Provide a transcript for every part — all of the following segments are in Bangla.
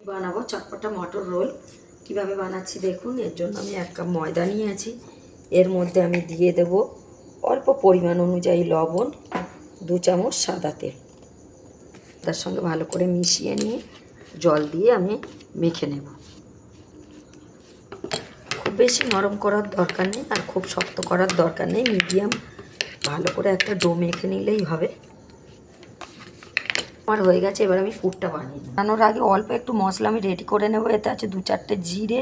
বানাবো চটপটা মটর রোল। কিভাবে বানাচ্ছি দেখুন। এর জন্য আমি 1 কাপ ময়দা নিয়েছি। এর মধ্যে আমি দিয়ে দেব অল্প পরিমাণ অনুযায়ী লবণ, 2 চামচ সাদা তেল। তার সঙ্গে ভালো করে মিশিয়ে নিয়ে জল দিয়ে আমি মেখে নেব। খুব বেশি নরম করার দরকার নেই আর খুব শক্ত করার দরকার নেই, মিডিয়াম ভালো করে একটা ডো মেখে নিলেই হবে। আমার হয়ে গেছে, এবার আমি পুরটা বানিয়ে নেব। বানানোর আগে অল্প একটু মশলা আমি রেডি করে নেব। এতে আছে 2-4টে জিরে,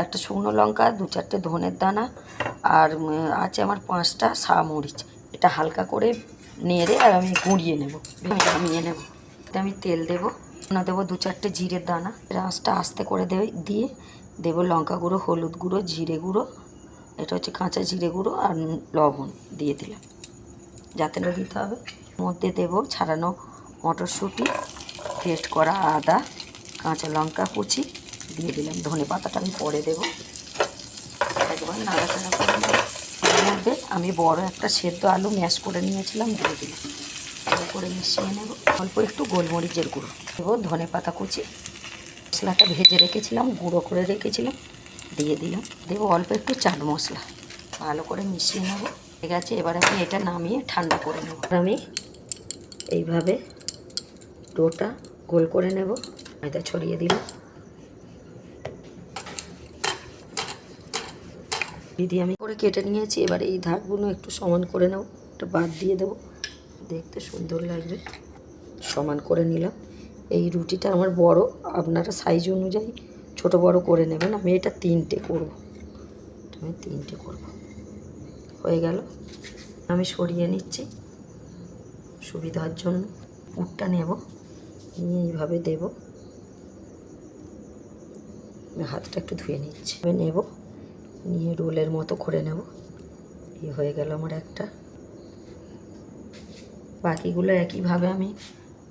একটা শুকনো লঙ্কা, 2-4টে ধনের দানা, আর আছে আমার 5টা মরিচ। এটা হালকা করে নেড়ে আর আমি গুঁড়িয়ে নেব, নামিয়ে নেব। এতে আমি তেল দেবো, না দেবো 2-4টে জিরের দানা। আঁচটা আস্তে করে দিয়ে দেবো লঙ্কা গুঁড়ো, হলুদ গুঁড়ো, জিরে গুঁড়ো, এটা হচ্ছে কাঁচা জিরে গুঁড়ো, আর লবণ দিয়ে দিলাম, যাতে না দিতে হবে। মধ্যে দেবো ছাড়ানো মটরশুঁটি, পেস্ট করা আদা, কাঁচা লঙ্কা কুচি দিয়ে দিলাম। ধনে পাতাটা আমি পরে দেবো। একবার নাড়াচাড়া করে নেব। এর মধ্যে আমি বড় একটা সেদ্ধ আলু ম্যাশ করে নিয়েছিলাম, দিয়ে দিলাম। ভালো করে মিশিয়ে নেব। অল্প একটু গোলমরিচের গুঁড়ো দেবো, ধনে পাতা কুচি, মশলাটা ভেজে রেখেছিলাম, গুঁড়ো করে রেখেছিলাম, দিয়ে দিলাম। দেবো অল্প একটু চাট মশলা। ভালো করে মিশিয়ে নেব। ঠিক আছে, এবার আমি এটা নামিয়ে ঠান্ডা করে নেব। আমি এইভাবে ডোটা গোল করে নেব। ময়দা ছড়িয়ে দিলাম, দিদি আমি করে কেটে নিয়েছি। এবার এই ধারগুলো একটু সমান করে নেব, একটা বাদ দিয়ে দেবো, দেখতে সুন্দর লাগবে। সমান করে নিলাম। এই রুটিটা আমার বড়, আপনারা সাইজ অনুযায়ী ছোট বড় করে নেবেন। আমি এটা 3টে করব, আমি 3টে করব। হয়ে গেল, আমি সরিয়ে নিচ্ছি সুবিধার জন্য। পুরটা নেব, নিয়ে এইভাবে দেব। আমি হাতটা একটু ধুয়ে নিচ্ছি। আমি নেব, নিয়ে রোলের মতো করে নেব। এই হয়ে গেল আমার একটা। বাকিগুলো একইভাবে আমি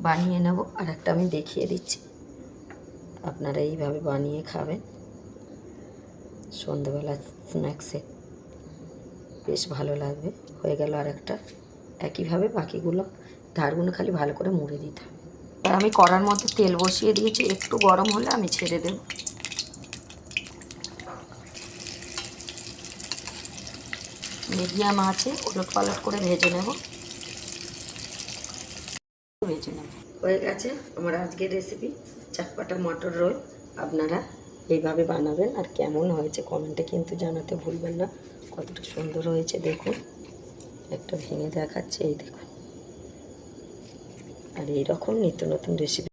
বানিয়ে নেব। আর একটা আমি দেখিয়ে দিচ্ছি, আপনারা এইভাবে বানিয়ে খাবেন সন্ধ্যাবেলা স্ন্যাক্সে, বেশ ভালো লাগবে। হয়ে গেল আর একটা। একইভাবে বাকিগুলো ধারগুলো খালি ভালো করে মুড়ে দিতে হবে। আর আমি কড়ার মধ্যে তেল বসিয়ে দিয়েছি, একটু গরম হলে আমি ছেড়ে দেব। মিডিয়াম আছে ওলট পালট করে ভেজে নেব। হয়ে গেছে আমার আজকের রেসিপি চটপটা মটর রোল। আপনারা এইভাবে বানাবেন, আর কেমন হয়েছে কমেন্টে কিন্তু জানাতে ভুলবেন না। কতটা সুন্দর হয়েছে দেখুন, একটা ভেঙে দেখাচ্ছে, এই দেখুন। আর এইরকম নিত্য নতুন রেসিপি